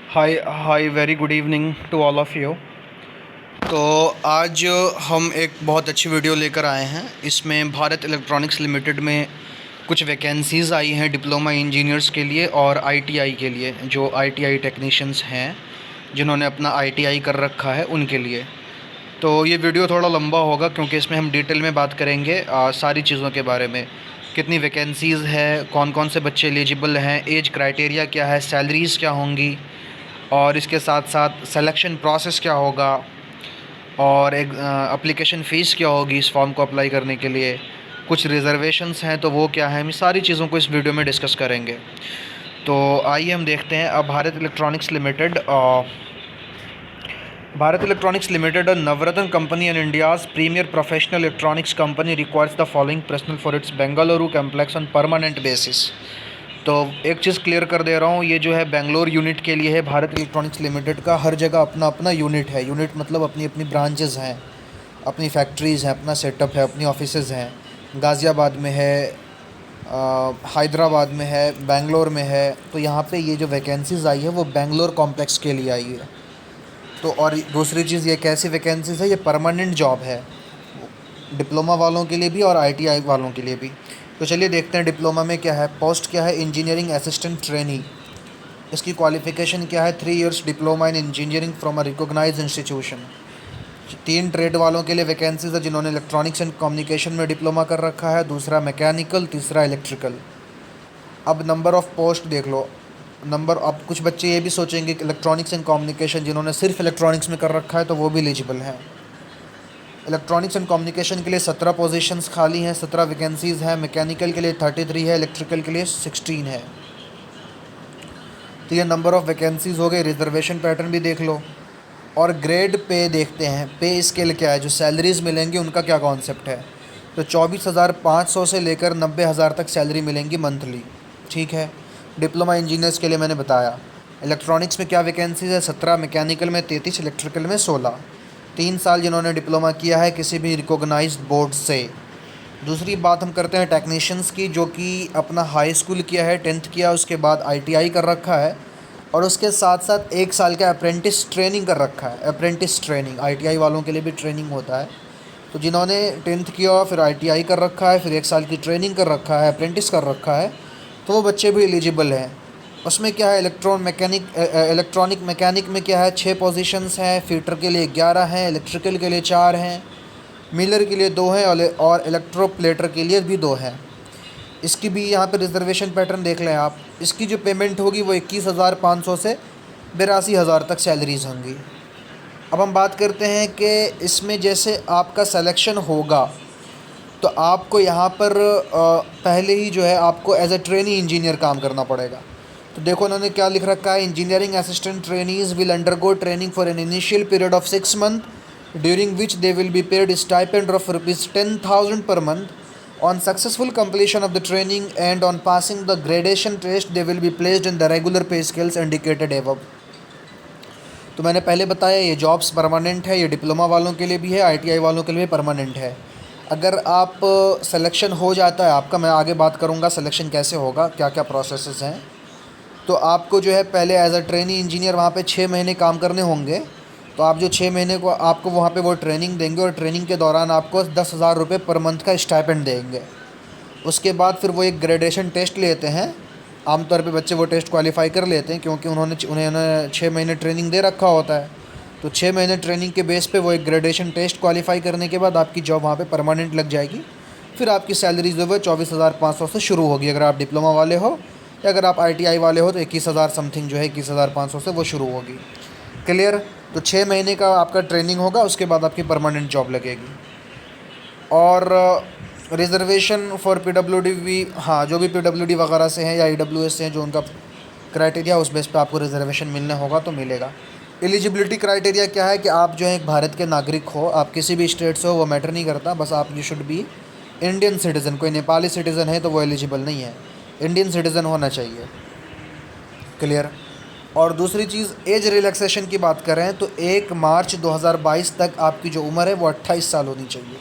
Hi hi very good evening to all of you. तो आज हम एक बहुत अच्छी वीडियो लेकर आए हैं। इसमें भारत इलेक्ट्रॉनिक्स लिमिटेड में कुछ वैकेंसीज़ आई हैं डिप्लोमा इंजीनियर्स के लिए और आईटीआई के लिए, जो आईटीआई टेक्नीशियंस हैं जिन्होंने अपना आईटीआई कर रखा है उनके लिए। तो ये वीडियो थोड़ा लंबा होगा क्योंकि इसमें हम डिटेल में बात करेंगे सारी चीज़ों के बारे में। कितनी वैकेंसीज़ है, कौन कौन से बच्चे एलिजिबल हैं, एज क्राइटेरिया क्या है, सैलरीज़ क्या होंगी, और इसके साथ साथ सिलेक्शन प्रोसेस क्या होगा, और एक एप्लीकेशन फ़ीस क्या होगी इस फॉर्म को अप्लाई करने के लिए, कुछ रिज़र्वेशंस हैं तो वो क्या है, हम सारी चीज़ों को इस वीडियो में डिस्कस करेंगे। तो आइए हम देखते हैं। अब Bharat electronics limited, Navratna company and India's premier professional electronics company, requires the following personnel for its Bengaluru complex on permanent basis. तो एक चीज़ क्लियर कर दे रहा हूँ, ये जो है बेंगलोर यूनिट के लिए है। भारत इलेक्ट्रॉनिक्स लिमिटेड का हर जगह अपना अपना यूनिट है। यूनिट मतलब अपनी अपनी ब्रांचेस हैं, अपनी फैक्ट्रीज़ हैं, अपना सेटअप है, अपनी ऑफिसेज़ हैं। गाज़ियाबाद में है, हैदराबाद में है, बेंगलोर में है। तो यहाँ पे ये जो वैकेंसीज़ आई है वो बेंगलोर कॉम्प्लेक्स के लिए आई है। तो और दूसरी चीज़, ये कैसी वैकेंसीज़ है, ये परमानेंट जॉब है, डिप्लोमा वालों के लिए भी और आईटीआई वालों के लिए भी। तो चलिए देखते हैं डिप्लोमा में क्या है। पोस्ट क्या है, इंजीनियरिंग असिस्टेंट ट्रेनी। इसकी क्वालिफ़िकेशन क्या है, 3 years diploma in engineering from a recognised institution. 3 trade वालों के लिए वैकेंसीज है जिन्होंने इलेक्ट्रॉनिक्स एंड कम्युनिकेशन में डिप्लोमा कर रखा है, दूसरा मैकेनिकल, तीसरा इलेक्ट्रिकल। अब नंबर ऑफ़ पोस्ट देख लो। अब कुछ बच्चे ये भी सोचेंगे कि इलेक्ट्रॉनिक्स एंड कम्युनिकेशन जिन्होंने सिर्फ इलेक्ट्रॉनिक्स में कर रखा है तो वो भी एलिजिबल हैं। इलेक्ट्रॉनिक्स एंड कम्युनिकेशन के लिए 17 पोजीशंस खाली हैं, 17 वैकेंसीज़ हैं। मैकेनिकल के लिए 33 है, इलेक्ट्रिकल के लिए 16 है। तो ये नंबर ऑफ़ वैकेंसीज़ हो गए। रिजर्वेशन पैटर्न भी देख लो और ग्रेड पे देखते हैं। पे स्केल क्या है, जो सैलरीज़ मिलेंगी उनका क्या कॉन्सेप्ट है। तो 24,500 से लेकर 90,000 तक सैलरी मिलेंगी मंथली, ठीक है। डिप्लोमा इंजीनियर्स के लिए मैंने बताया। इलेक्ट्रॉनिक्स में क्या वैकेंसीज़ है, 17, मैकेनिकल में 33, इलेक्ट्रिकल में 16। 3 साल जिन्होंने डिप्लोमा किया है किसी भी रिकॉग्नाइज्ड बोर्ड से। दूसरी बात हम करते हैं टेक्नीशियंस की, जो कि अपना हाई स्कूल किया है, 10th किया, उसके बाद आईटीआई कर रखा है और उसके साथ साथ 1 साल का अप्रेंटिस ट्रेनिंग कर रखा है। अप्रेंटिस ट्रेनिंग आईटीआई वालों के लिए भी ट्रेनिंग होता है। तो जिन्होंने 10th किया फिर आईटीआई कर रखा है, फिर 1 साल की ट्रेनिंग कर रखा है, अप्रेंटिस कर रखा है, तो वो बच्चे भी एलिजिबल हैं। उसमें क्या है, इलेक्ट्रॉनिक मैकेनिक में क्या है, 6 पोजीशंस हैं। फिटर के लिए 11 हैं, इलेक्ट्रिकल के लिए 4 हैं, मिलर के लिए 2 हैं और इलेक्ट्रोप्लेटर के लिए भी 2 हैं। इसकी भी यहाँ पे रिजर्वेशन पैटर्न देख लें आप। इसकी जो पेमेंट होगी वो 21,500 से 82,000 तक सैलरीज होंगी। अब हम बात करते हैं कि इसमें जैसे आपका सिलेक्शन होगा तो आपको यहाँ पर पहले ही जो है आपको एज ए ट्रेनी इंजीनियर काम करना पड़ेगा। तो देखो उन्होंने क्या लिख रखा है, engineering assistant trainees will undergo training for an initial period of 6 month during which they will be paid stipend of ₹10,000 per month. On successful completion of the training and on passing the gradation test, they will be placed in the regular pay scales indicated above. तो मैंने पहले बताया ये jobs permanent है, ये diploma वालों के लिए भी है, आईटीआई वालों के लिए भी परमानेंट है। अगर आप सिलेक्शन हो जाता है आपका, मैं आगे बात करूँगा सिलेक्शन कैसे होगा, क्या क्या प्रोसेसेस हैं। तो आपको जो है पहले एज अ ट्रेनी इंजीनियर वहाँ पे 6 महीने काम करने होंगे। तो आप जो 6 महीने को आपको वहाँ पे वो ट्रेनिंग देंगे और ट्रेनिंग के दौरान आपको 10,000 रुपये पर मंथ का स्टाइपेंड देंगे। उसके बाद फिर वो एक ग्रेडेशन टेस्ट लेते हैं। आमतौर पे बच्चे वो टेस्ट क्वालिफाई कर लेते हैं क्योंकि उन्हें 6 महीने ट्रेनिंग दे रखा होता है। तो 6 महीने ट्रेनिंग के बेस पे वो एक ग्रेडेशन टेस्ट क्वालिफाई करने के बाद आपकी जॉब वहाँ पे परमानेंट लग जाएगी। फिर आपकी सैलरी जो है 24,500 से शुरू होगी अगर आप डिप्लोमा वाले हो, या अगर आप आईटीआई वाले हो तो 21,000 समथिंग जो है 21,500 से वो शुरू होगी। क्लियर। तो 6 महीने का आपका ट्रेनिंग होगा, उसके बाद आपकी परमानेंट जॉब लगेगी। और रिज़र्वेशन फॉर पीडब्ल्यूडी भी, हाँ, जो भी पीडब्ल्यूडी वगैरह से हैं या ईडब्ल्यूएस से हैं, जो उनका क्राइटेरिया उस बेस पे आपको रिज़र्वेशन मिलने होगा तो मिलेगा। एलिजिबिलिटी क्राइटेरिया क्या है कि आप जो है एक भारत के नागरिक हो, आप किसी भी स्टेट से हो वो मैटर नहीं करता, बस आप you should be Indian citizen. कोई नेपाली सिटीज़न है तो वो एलिजिबल नहीं है, इंडियन सिटीज़न होना चाहिए। क्लियर। और दूसरी चीज़, एज रिलैक्सेशन की बात करें तो 1 मार्च 2022 तक आपकी जो उम्र है वो 28 साल होनी चाहिए।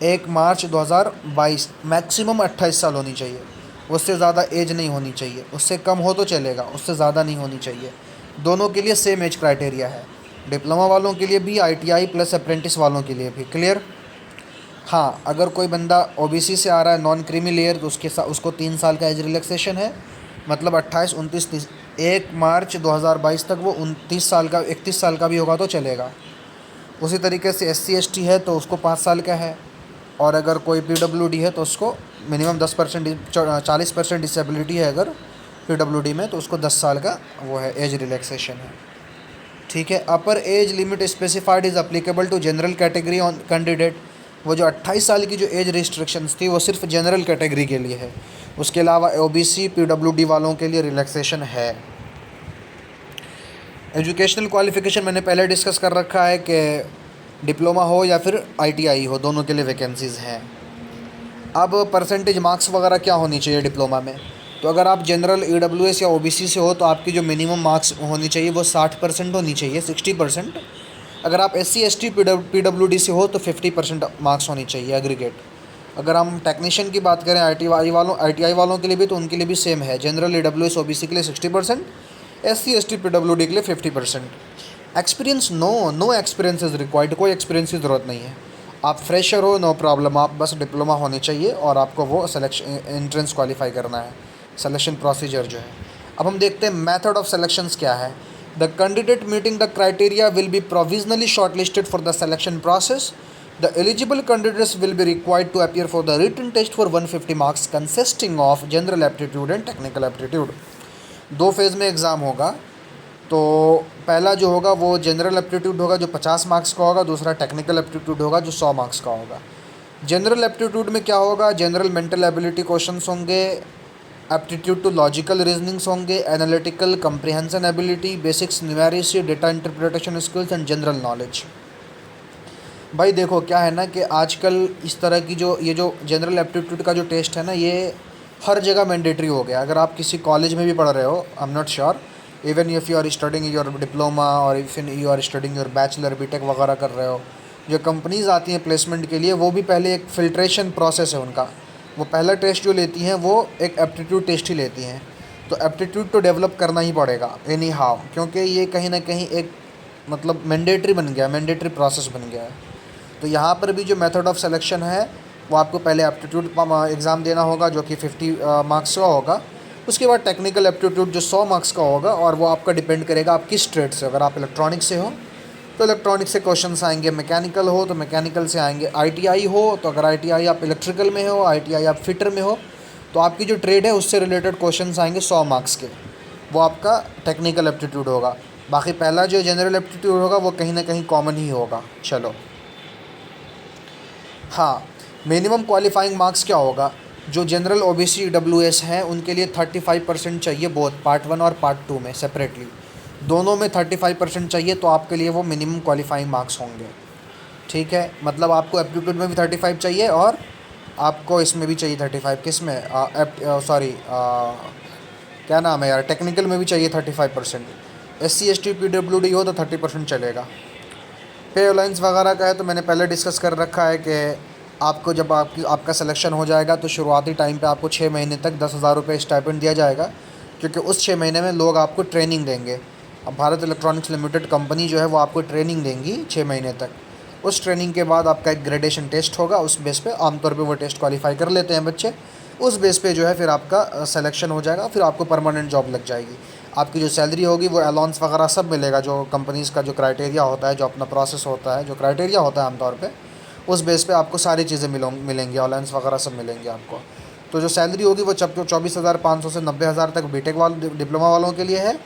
1 मार्च 2022 मैक्सिमम 28 साल होनी चाहिए, उससे ज़्यादा एज नहीं होनी चाहिए। उससे कम हो तो चलेगा, उससे ज़्यादा नहीं होनी चाहिए। दोनों के लिए सेम एज क्राइटेरिया है, डिप्लोमा वालों के लिए भी, आईटीआई प्लस अप्रेंटिस वालों के लिए भी। क्लियर? हाँ, अगर कोई बंदा ओबीसी से आ रहा है, नॉन क्रीमी लेयर, तो उसको 3 साल का एज रिलैक्सेशन है, मतलब 28, 29, 30, 1 मार्च 2022 तक वो 29 साल का, 31 साल का भी होगा तो चलेगा। उसी तरीके से एससी एसटी है तो उसको 5 साल का है, और अगर कोई पीडब्ल्यूडी है तो उसको मिनिमम 10%, 40% डिसेबिलिटी है अगर पीडब्ल्यूडी में, तो उसको 10 साल का वो है, एज रिलैक्सेशन है। ठीक है। Upper age limit specified is applicable to general category on candidate. वो जो 28 साल की जो एज रिस्ट्रिक्शंस थी वो सिर्फ जनरल कैटेगरी के लिए है, उसके अलावा ओबीसी पीडब्ल्यूडी वालों के लिए रिलैक्सेशन है। एजुकेशनल क्वालिफ़िकेशन मैंने पहले डिस्कस कर रखा है कि डिप्लोमा हो या फिर आईटीआई हो, दोनों के लिए वैकेंसीज़ हैं। अब परसेंटेज मार्क्स वगैरह क्या होनी चाहिए डिप्लोमा में? तो अगर आप जनरल ईडब्ल्यूएस या ओबीसी से हो तो आपकी जो मिनिमम मार्क्स होनी चाहिए वो 60% होनी चाहिए, 60%। अगर आप एससी एसटी पीडब्ल्यूडी से हो तो 50% मार्क्स होनी चाहिए एग्रीगेट। अगर हम टेक्नीशियन की बात करें आईटीआई वालों के लिए भी, तो उनके लिए भी सेम है, जनरल ईडब्ल्यूएस ओबीसी के लिए 60%, एससी एसटी पीडब्ल्यूडी के लिए 50%। Experience no experience is required, कोई एक्सपीरियंस की ज़रूरत नहीं है। आप फ्रेशर हो, नो प्रॉब्लम, आप बस डिप्लोमा होनी चाहिए और आपको वो सिलेक्शन एंट्रेंस क्वालिफाई करना है, सिलेक्शन प्रोसीजर जो है। अब हम देखते हैं मेथड ऑफ सिलेक्शंस क्या है। The candidate meeting the criteria will be provisionally shortlisted for the selection process. The eligible candidates will be required to appear for the written test for 150 marks consisting of general aptitude and technical aptitude. 2 phase में exam होगा। तो पहला जो होगा वो general aptitude होगा जो 50 marks का होगा, दूसरा टेक्निकल एप्टीट्यूड होगा जो 100 मार्क्स का होगा। जनरल एप्टीट्यूड में क्या होगा? जनरल मेंटल एबिलिटी क्वेश्चंस होंगे, एप्टीट्यूड टू लॉजिकल रीजनिंग्स होंगे, analytical comprehension ability, basics numeracy, data interpretation skills and general knowledge. भाई देखो क्या है ना कि आजकल इस तरह की जो जनरल एप्टीट्यूड का जो टेस्ट है ना, ये हर जगह मैंडेटरी हो गया। अगर आप किसी कॉलेज में भी पढ़ रहे हो, I am not sure, even if you are studying your diploma और if you are studying your bachelor BTech वगैरह कर रहे हो, जो कंपनीज़ आती हैं प्लेसमेंट के लिए, वो भी पहले एक फ़िल्ट्रेशन प्रोसेस है उनका। वो पहला टेस्ट जो लेती हैं वो एक एप्टीट्यूड टेस्ट ही लेती हैं। तो एप्टीट्यूड तो डेवलप करना ही पड़ेगा एनी हाउ, क्योंकि ये कहीं ना कहीं एक मतलब मैंडेटरी बन गया, मैंडेटरी प्रोसेस बन गया है। तो यहाँ पर भी जो मेथड ऑफ सिलेक्शन है वो आपको पहले एप्टीट्यूड एग्ज़ाम देना होगा जो कि 50 मार्क्स का होगा। उसके बाद टेक्निकल एप्टीट्यूड जो 100 मार्क्स का होगा, और वो आपका डिपेंड करेगा आप किस ट्रेड से। अगर आप इलेक्ट्रॉनिक से हो तो इलेक्ट्रॉनिक से क्वेश्चंस आएंगे, मैकेनिकल हो तो मैकेनिकल से आएंगे, आईटीआई हो तो अगर आईटीआई आप इलेक्ट्रिकल में हो, आईटीआई आप फिटर में हो, तो आपकी जो ट्रेड है उससे रिलेटेड क्वेश्चंस आएंगे 100 मार्क्स के, वो आपका टेक्निकल एप्टीट्यूड होगा। बाकी पहला जो जनरल एप्टीट्यूड होगा वो कहीं ना कहीं कॉमन ही होगा। चलो, हाँ, मिनिमम क्वालिफाइंग मार्क्स क्या होगा? जो जनरल ओबीसी डब्ल्यूएस हैं उनके लिए 35% चाहिए, बोथ पार्ट 1 और पार्ट 2 में सेपरेटली, दोनों में 35% चाहिए, तो आपके लिए वो मिनिमम क्वालिफाइंग मार्क्स होंगे। ठीक है, मतलब आपको एप्टीट्यूड में भी 35 चाहिए और आपको इसमें भी चाहिए 35। किस में? सॉरी, क्या नाम है यार, टेक्निकल में भी चाहिए 35%। एससी एसटी पीडब्ल्यूडी हो तो 30% चलेगा। पे अलाइंस वगैरह का है तो मैंने पहले डिस्कस कर रखा है कि आपको जब आपका सिलेक्शन हो जाएगा तो शुरुआती टाइम पे आपको 6 महीने तक 10,000 रुपये स्टाइपेंड दिया जाएगा, क्योंकि उस 6 महीने में लोग आपको ट्रेनिंग देंगे। अब भारत इलेक्ट्रॉनिक्स लिमिटेड कंपनी जो है वो आपको ट्रेनिंग देंगी 6 महीने तक। उस ट्रेनिंग के बाद आपका एक ग्रेडेशन टेस्ट होगा, उस बेस पे आमतौर पे वो टेस्ट क्वालिफाई कर लेते हैं बच्चे। उस बेस पे जो है फिर आपका सिलेक्शन हो जाएगा, फिर आपको परमानेंट जॉब लग जाएगी। आपकी जो सैलरी होगी वो अलाउंस वगैरह सब मिलेगा, जो कंपनीज़ का जो क्राइटेरिया होता है, जो अपना प्रोसेस होता है, जो क्राइटेरिया होता है आमतौर पे, उस बेस पे आपको सारी चीज़ें मिलेंगी, अलाउंस वगैरह सब मिलेंगे आपको। तो जो सैलरी होगी वो 24,500 से 90,000 तक बीटेक वाले डिप्लोमा वालों के लिए है।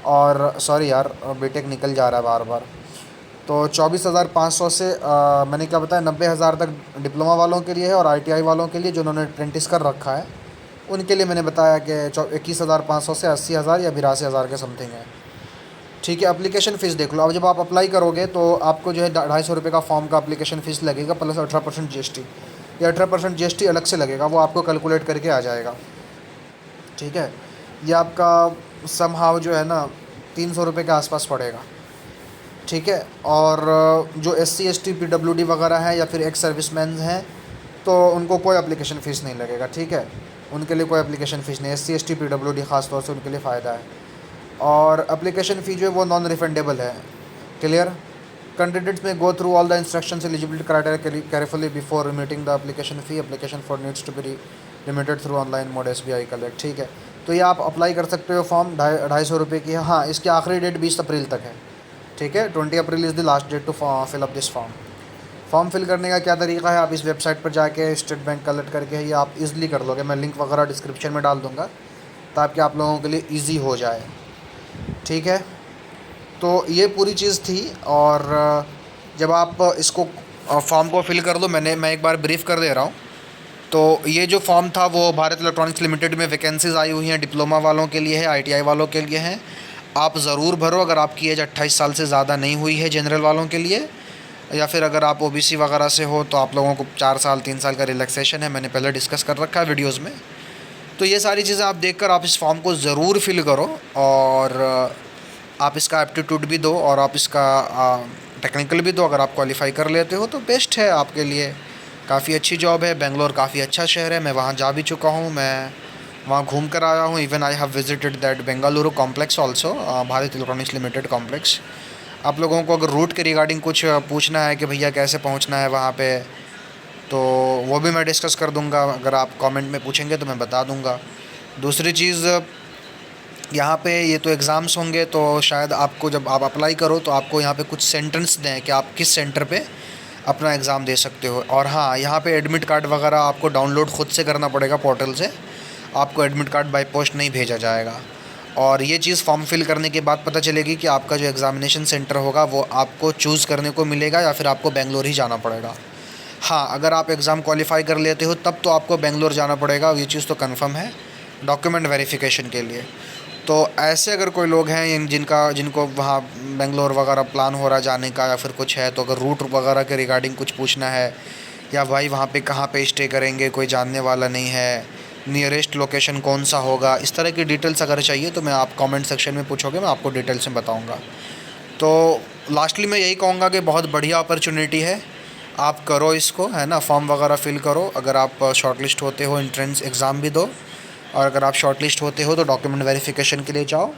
और सॉरी यार, बीटेक निकल जा रहा है बार बार। तो 24,500 से मैंने क्या बताया, 90,000 तक डिप्लोमा वालों के लिए है, और आईटीआई वालों के लिए जिन्होंने अप्रेंटिस कर रखा है उनके लिए मैंने बताया कि 21,500 से 80,000 या 82,000 के समथिंग है। ठीक है, एप्लीकेशन फ़ीस देख लो। अब जब आप अप्लाई करोगे तो आपको जो है 250 रुपये का फॉर्म का एप्लीकेशन फ़ीस लगेगा, प्लस 18% जीएसटी, या 18% जीएसटी अलग से लगेगा, वो आपको कैलकुलेट करके आ जाएगा। ठीक है, ये आपका समहाउ जो है ना 300 रुपये के आसपास पड़ेगा। ठीक है, और जो एससी एसटी पीडब्ल्यूडी वगैरह है या फिर एक्स सर्विसमैन हैं तो उनको कोई एप्लीकेशन फ़ीस नहीं लगेगा। ठीक है, उनके लिए कोई एप्लीकेशन फ़ीस नहीं, एससी एसटी पीडब्ल्यूडी ख़ास तौर से उनके लिए फ़ायदा है। और एप्लीकेशन फ़ी जो है वो नॉन रिफंडेबल है। क्लियर। कैंडिडेट्स में go through all the instructions eligibility criteria carefully before remitting the application fee. Application form needs to be limited through online mode SBI collect. ठीक है, तो ये आप अप्लाई कर सकते हो। फॉर्म 250 की है। हाँ, इसकी आखिरी डेट 20 अप्रैल तक है। ठीक है, 20 April is the last date to fill up this form. Form fill करने का क्या तरीका है, आप इस वेबसाइट पर जाके स्टेट बैंक कलेक्ट करके ये आप इजीली कर लोगे। मैं लिंक वगैरह डिस्क्रिप्शन में डाल दूँगा ताकि आप लोगों के लिए ईजी हो जाए। ठीक है, तो ये पूरी चीज़ थी। और जब आप इसको फॉर्म को फिल कर दो, मैं एक बार ब्रीफ़ कर दे रहा हूँ। तो ये जो फॉर्म था वो भारत इलेक्ट्रॉनिक्स लिमिटेड में वैकेंसीज़ आई हुई हैं, डिप्लोमा वालों के लिए है, ITI वालों के लिए हैं। आप ज़रूर भरो अगर आपकी एज 28 साल से ज़्यादा नहीं हुई है, जनरल वालों के लिए। या फिर अगर आप OBC वगैरह से हो तो आप लोगों को 4 साल 3 साल का रिलैक्सेशन है, मैंने पहले डिस्कस कर रखा है वीडियोज़ में। तो ये सारी चीज़ें आप देखकर आप इस फॉर्म को ज़रूर फिल करो। और आप इसका एप्टीट्यूड भी दो और आप इसका टेक्निकल भी दो। अगर आप क्वालिफाई कर लेते हो तो बेस्ट है आपके लिए। काफ़ी अच्छी जॉब है। बेंगलोर काफ़ी अच्छा शहर है, मैं वहाँ जा भी चुका हूँ, मैं वहाँ घूम कर आया हूँ। Even I have visited that Bengaluru complex also, Bharat electronics limited complex. आप लोगों को अगर रूट के रिगार्डिंग कुछ पूछना है कि भैया कैसे पहुँचना है वहाँ पे, तो वो भी मैं डिस्कस कर दूँगा। अगर आप कमेंट में पूछेंगे तो मैं बता दूँगा। दूसरी चीज़, यहाँ पे ये तो एग्ज़ाम्स होंगे, तो शायद आपको जब आप अप्लाई करो तो आपको यहाँ पे कुछ सेंटेंस दें कि आप किस सेंटर पे अपना एग्ज़ाम दे सकते हो। और हाँ, यहाँ पे एडमिट कार्ड वगैरह आपको डाउनलोड ख़ुद से करना पड़ेगा पोर्टल से। आपको एडमिट कार्ड बाय पोस्ट नहीं भेजा जाएगा। और ये चीज़ फॉर्म फिल करने के बाद पता चलेगी कि आपका जो एग्ज़ामिनेशन सेंटर होगा वो आपको चूज़ करने को मिलेगा या फिर आपको बेंगलोर ही जाना पड़ेगा। हाँ, अगर आप एग्ज़ाम क्वालिफ़ाई कर लेते हो तब तो आपको बेंगलोर जाना पड़ेगा, ये चीज़ तो कन्फर्म है डॉक्यूमेंट वेरिफिकेशन के लिए। तो ऐसे अगर कोई लोग हैं जिनको वहाँ बेंगलोर वगैरह प्लान हो रहा जाने का या फिर कुछ है, तो अगर रूट वगैरह के रिगार्डिंग कुछ पूछना है, या भाई वहाँ पे कहाँ पे स्टे करेंगे, कोई जानने वाला नहीं है, नियरेस्ट लोकेशन कौन सा होगा, इस तरह की डिटेल्स अगर चाहिए तो मैं आप कमेंट सेक्शन में पूछोगे, मैं आपको डिटेल्स में बताऊँगा। तो लास्टली मैं यही कहूँगा कि बहुत बढ़िया अपॉर्चुनिटी है, आप करो इसको, है ना। फॉर्म वगैरह फ़िल करो। अगर आप शॉर्टलिस्ट होते हो एंट्रेंस एग्ज़ाम भी दो, और अगर आप शॉर्टलिस्ट होते हो तो डॉक्यूमेंट वेरिफिकेशन के लिए जाओ।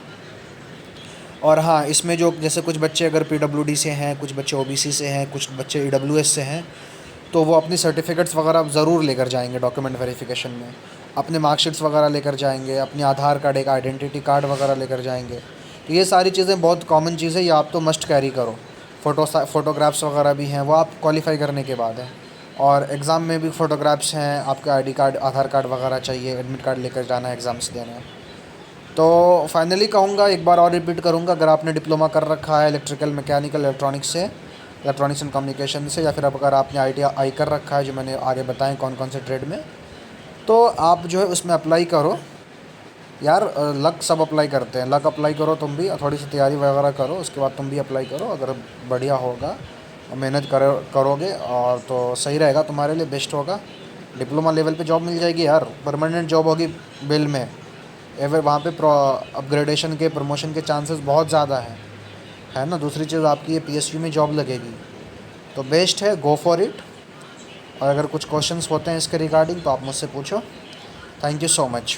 और हाँ, इसमें जो जैसे कुछ बच्चे अगर PWD से हैं, कुछ बच्चे OBC से हैं, कुछ बच्चे EWS से हैं, तो वो अपनी सर्टिफिकेट्स वगैरह ज़रूर लेकर जाएंगे डॉक्यूमेंट वेरिफिकेशन में। अपने मार्कशीट्स वगैरह लेकर जाएंगे, अपनी आधार कार्ड, एक आइडेंटिटी कार्ड वगैरह लेकर जाएंगे। तो ये सारी चीज़ें बहुत कॉमन चीज़ है, ये आप तो मस्ट कैरी करो। फ़ोटोग्राफ्स वगैरह भी हैं, वो आप क्वालिफ़ाई करने के बाद है। और एग्ज़ाम में भी फ़ोटोग्राफ्स हैं, आपका ID कार्ड, आधार कार्ड वगैरह चाहिए, एडमिट कार्ड लेकर जाना है एग्ज़ाम्स देने। तो फाइनली कहूँगा, एक बार और रिपीट करूँगा, अगर आपने डिप्लोमा कर रखा है इलेक्ट्रिकल, मैकेनिकल, इलेक्ट्रॉनिक्स से, इलेक्ट्रॉनिक्स एंड कम्युनिकेशन से, या फिर अगर आपने ITI कर रखा है, जो मैंने आगे बताएं कौन कौन से ट्रेड में, तो आप जो है उसमें अप्लाई करो यार। लक सब अप्लाई करते हैं, लक अप्लाई करो तुम भी, थोड़ी सी तैयारी वगैरह करो, उसके बाद तुम भी अप्लाई करो। अगर बढ़िया होगा, मेहनत करोगे और तो सही रहेगा, तुम्हारे लिए बेस्ट होगा। डिप्लोमा लेवल पे जॉब मिल जाएगी यार, परमानेंट जॉब होगी बिल में। एवर वहाँ पे अपग्रेडेशन के, प्रमोशन के चांसेस बहुत ज़्यादा है ना। दूसरी चीज़, आपकी ये PSU में जॉब लगेगी, तो बेस्ट है, गो फॉर इट। और अगर कुछ क्वेश्चंस होते हैं इसके रिगार्डिंग तो आप मुझसे पूछो। Thank you so much.